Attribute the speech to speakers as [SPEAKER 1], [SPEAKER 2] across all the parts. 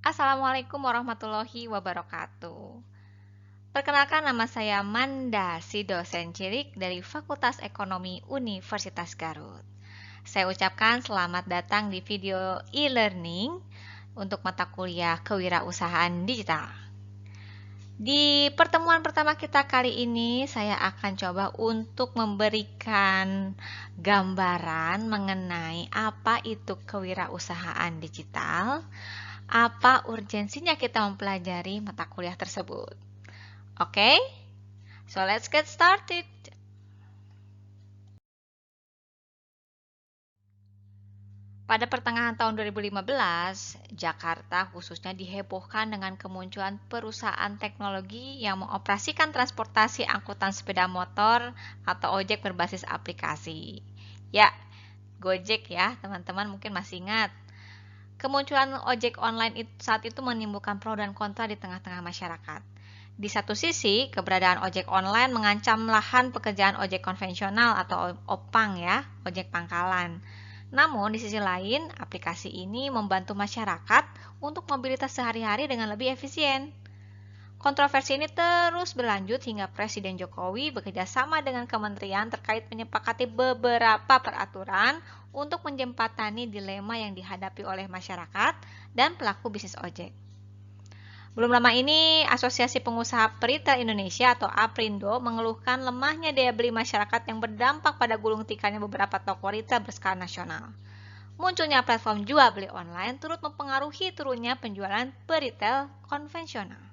[SPEAKER 1] Assalamualaikum warahmatullahi wabarakatuh. Perkenalkan, nama saya Manda, si dosen cilik dari Fakultas Ekonomi Universitas Garut. Saya ucapkan selamat datang di video e-learning untuk mata kuliah Kewirausahaan Digital. Di pertemuan pertama kita kali ini, saya akan coba untuk memberikan gambaran mengenai apa itu kewirausahaan digital, apa urgensinya kita mempelajari mata kuliah tersebut. Oke, so let's get started. Pada pertengahan tahun 2015, Jakarta khususnya dihebohkan dengan kemunculan perusahaan teknologi yang mengoperasikan transportasi angkutan sepeda motor atau ojek berbasis aplikasi. Ya, Gojek ya, teman-teman mungkin masih ingat. Kemunculan ojek online saat itu menimbulkan pro dan kontra di tengah-tengah masyarakat. Di satu sisi, keberadaan ojek online mengancam lahan pekerjaan ojek konvensional atau opang ya, ojek pangkalan. Namun, di sisi lain, aplikasi ini membantu masyarakat untuk mobilitas sehari-hari dengan lebih efisien. Kontroversi ini terus berlanjut hingga Presiden Jokowi bekerja sama dengan kementerian terkait menyepakati beberapa peraturan untuk menjembatani dilema yang dihadapi oleh masyarakat dan pelaku bisnis ojek. Belum lama ini, Asosiasi Pengusaha Peritel Indonesia atau APRindo mengeluhkan lemahnya daya beli masyarakat yang berdampak pada gulung tikamnya beberapa toko retail berskala nasional. Munculnya platform jual beli online turut mempengaruhi turunnya penjualan peritel konvensional.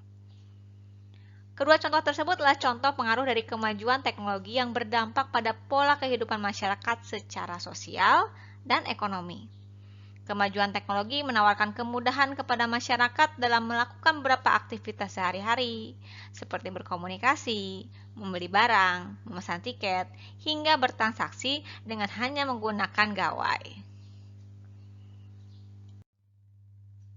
[SPEAKER 1] Kedua contoh tersebut adalah contoh pengaruh dari kemajuan teknologi yang berdampak pada pola kehidupan masyarakat secara sosial dan ekonomi. Kemajuan teknologi menawarkan kemudahan kepada masyarakat dalam melakukan beberapa aktivitas sehari-hari, seperti berkomunikasi, membeli barang, memesan tiket, hingga bertransaksi dengan hanya menggunakan gawai.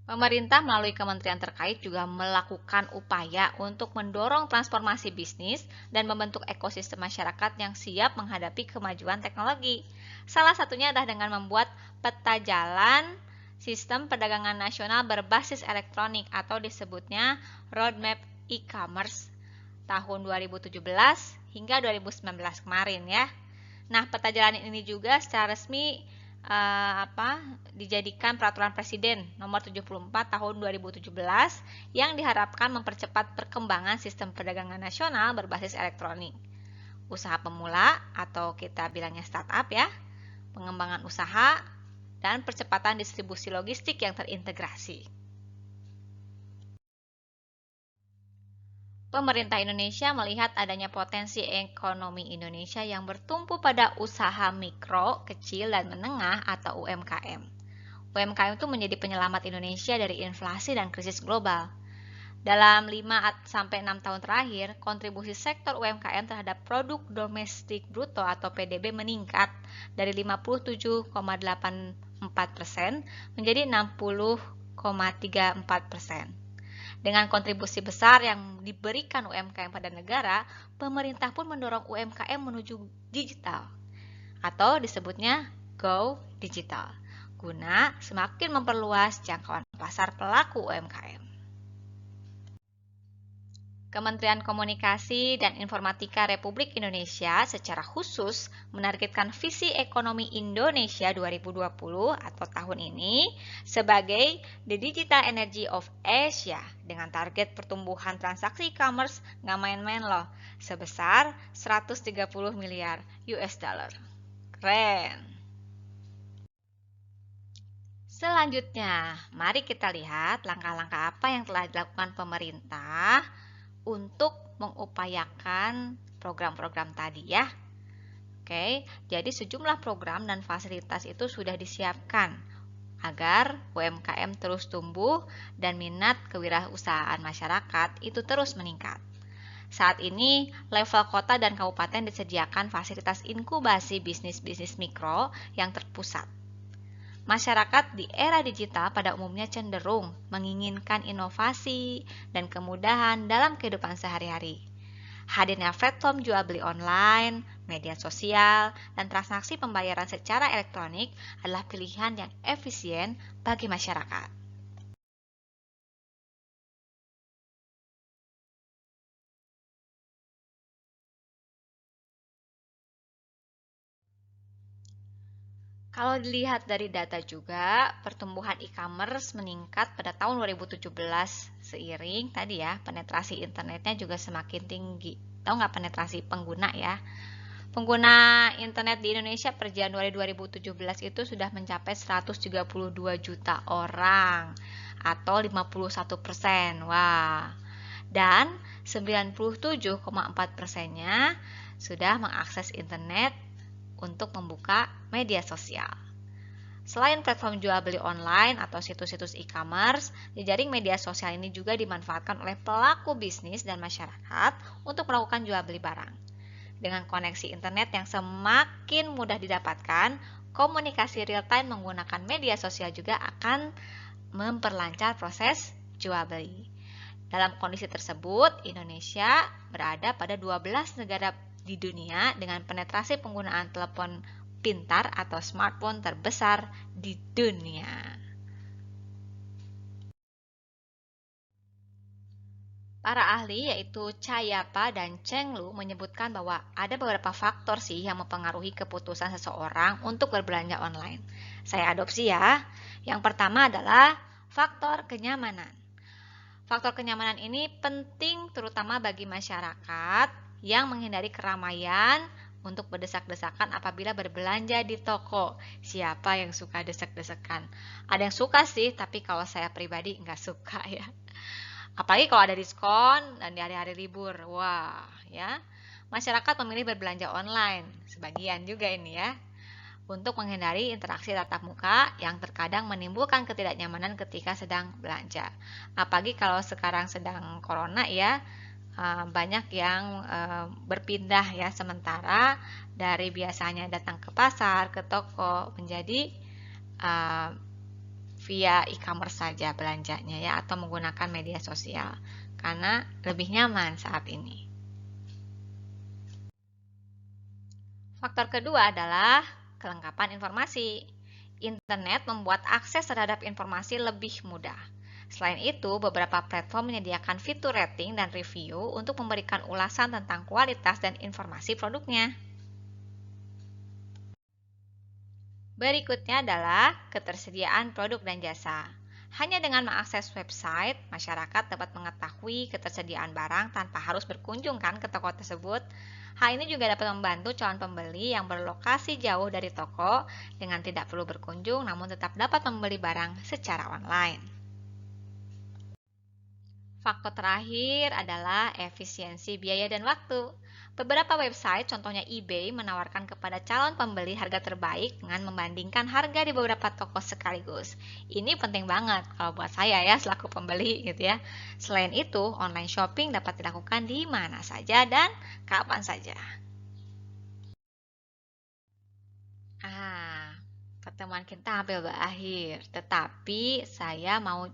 [SPEAKER 1] Pemerintah melalui kementerian terkait juga melakukan upaya untuk mendorong transformasi bisnis dan membentuk ekosistem masyarakat yang siap menghadapi kemajuan teknologi. Salah satunya adalah dengan membuat peta jalan sistem perdagangan nasional berbasis elektronik atau disebutnya Roadmap E-commerce tahun 2017 hingga 2019 kemarin ya. Nah, peta jalan ini juga secara resmi dijadikan peraturan presiden nomor 74 tahun 2017 yang diharapkan mempercepat perkembangan sistem perdagangan nasional berbasis elektronik. Usaha pemula atau kita bilangnya startup ya, pengembangan usaha, dan percepatan distribusi logistik yang terintegrasi. Pemerintah Indonesia melihat adanya potensi ekonomi Indonesia yang bertumpu pada usaha mikro, kecil, dan menengah atau UMKM. UMKM itu menjadi penyelamat Indonesia dari inflasi dan krisis global. Dalam 5-6 tahun terakhir, kontribusi sektor UMKM terhadap produk domestik bruto atau PDB meningkat dari 57,84% menjadi 60,34%. Dengan kontribusi besar yang diberikan UMKM pada negara, pemerintah pun mendorong UMKM menuju digital atau disebutnya Go Digital, guna semakin memperluas jangkauan pasar pelaku UMKM. Kementerian Komunikasi dan Informatika Republik Indonesia secara khusus menargetkan visi ekonomi Indonesia 2020 atau tahun ini sebagai The Digital Energy of Asia dengan target pertumbuhan transaksi e-commerce nggak main-main loh, sebesar 130 miliar US dollar. Keren! Selanjutnya, mari kita lihat langkah-langkah apa yang telah dilakukan pemerintah untuk mengupayakan program-program tadi ya. Oke, jadi sejumlah program dan fasilitas itu sudah disiapkan agar UMKM terus tumbuh dan minat kewirausahaan masyarakat itu terus meningkat. Saat ini, level kota dan kabupaten disediakan fasilitas inkubasi bisnis-bisnis mikro yang terpusat. Masyarakat di era digital pada umumnya cenderung menginginkan inovasi dan kemudahan dalam kehidupan sehari-hari. Hadirnya platform jual beli online, media sosial, dan transaksi pembayaran secara elektronik adalah pilihan yang efisien bagi masyarakat. Kalau dilihat dari data juga, pertumbuhan e-commerce meningkat pada tahun 2017 seiring tadi ya, penetrasi internetnya juga semakin tinggi. Tahu nggak penetrasi pengguna ya? Pengguna internet di Indonesia per Januari 2017 itu sudah mencapai 132 juta orang atau 51%. Wah. Dan 97,4%-nya sudah mengakses internet untuk membuka media sosial. Selain platform jual beli online atau situs-situs e-commerce, jejaring media sosial ini juga dimanfaatkan oleh pelaku bisnis dan masyarakat untuk melakukan jual beli barang. Dengan koneksi internet yang semakin mudah didapatkan, komunikasi real time menggunakan media sosial juga akan memperlancar proses jual beli. Dalam kondisi tersebut, Indonesia berada pada 12 negara di dunia dengan penetrasi penggunaan telepon pintar atau smartphone terbesar di dunia. Para ahli yaitu Chayapa dan Cheng Lu menyebutkan bahwa ada beberapa faktor sih yang mempengaruhi keputusan seseorang untuk berbelanja online. Saya adopsi ya. Yang pertama adalah faktor kenyamanan. Faktor kenyamanan ini penting terutama bagi masyarakat yang menghindari keramaian untuk berdesak-desakan apabila berbelanja di toko. Siapa yang suka desak-desakan? Ada yang suka sih, tapi kalau saya pribadi nggak suka ya. Apalagi kalau ada diskon dan di hari-hari libur. Wah, ya. Masyarakat memilih berbelanja online. Sebagian juga ini ya. Untuk menghindari interaksi tatap muka yang terkadang menimbulkan ketidaknyamanan ketika sedang belanja. Apalagi kalau sekarang sedang corona ya, banyak yang berpindah ya sementara dari biasanya datang ke pasar, ke toko menjadi via e-commerce saja belanjanya ya atau menggunakan media sosial karena lebih nyaman saat ini. Faktor kedua adalah kelengkapan informasi. Internet membuat akses terhadap informasi lebih mudah. Selain itu, beberapa platform menyediakan fitur rating dan review untuk memberikan ulasan tentang kualitas dan informasi produknya. Berikutnya adalah ketersediaan produk dan jasa. Hanya dengan mengakses website, masyarakat dapat mengetahui ketersediaan barang tanpa harus berkunjung ke toko tersebut. Hal ini juga dapat membantu calon pembeli yang berlokasi jauh dari toko dengan tidak perlu berkunjung namun tetap dapat membeli barang secara online. Faktor terakhir adalah efisiensi biaya dan waktu. Beberapa website, contohnya eBay, menawarkan kepada calon pembeli harga terbaik dengan membandingkan harga di beberapa toko sekaligus. Ini penting banget kalau buat saya ya selaku pembeli gitu ya. Selain itu, online shopping dapat dilakukan di mana saja dan kapan saja. Pertemuan kita hampir berakhir, tetapi saya mau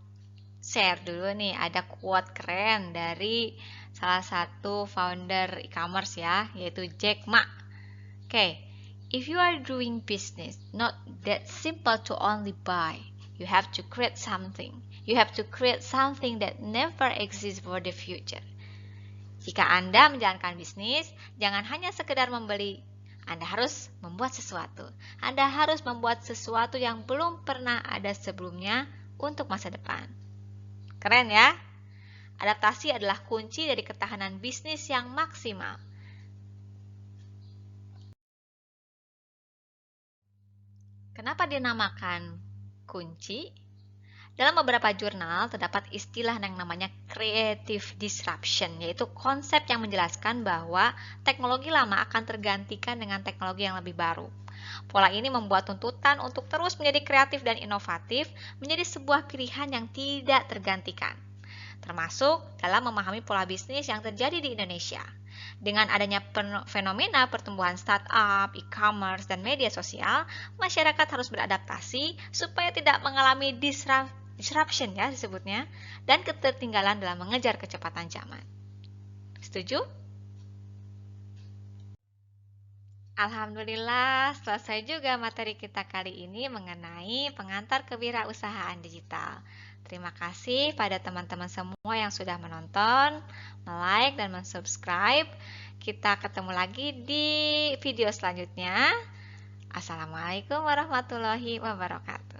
[SPEAKER 1] share dulu nih, ada quote keren dari salah satu founder e-commerce ya, yaitu Jack Ma. Oke, if you are doing business, not that simple to only buy. You have to create something. You have to create something that never exists for the future. Jika Anda menjalankan bisnis, jangan hanya sekedar membeli. Anda harus membuat sesuatu. Anda harus membuat sesuatu yang belum pernah ada sebelumnya untuk masa depan. Keren ya? Adaptasi adalah kunci dari ketahanan bisnis yang maksimal. Kenapa dinamakan kunci? Dalam beberapa jurnal terdapat istilah yang namanya creative disruption, yaitu konsep yang menjelaskan bahwa teknologi lama akan tergantikan dengan teknologi yang lebih baru. Pola ini membuat tuntutan untuk terus menjadi kreatif dan inovatif menjadi sebuah pilihan yang tidak tergantikan, termasuk dalam memahami pola bisnis yang terjadi di Indonesia. Dengan adanya fenomena pertumbuhan startup, e-commerce, dan media sosial, masyarakat harus beradaptasi supaya tidak mengalami disruption ya disebutnya, dan ketertinggalan dalam mengejar kecepatan zaman. Setuju? Alhamdulillah, selesai juga materi kita kali ini mengenai pengantar kewirausahaan digital. Terima kasih pada teman-teman semua yang sudah menonton, like, dan subscribe. Kita ketemu lagi di video selanjutnya. Assalamualaikum warahmatullahi wabarakatuh.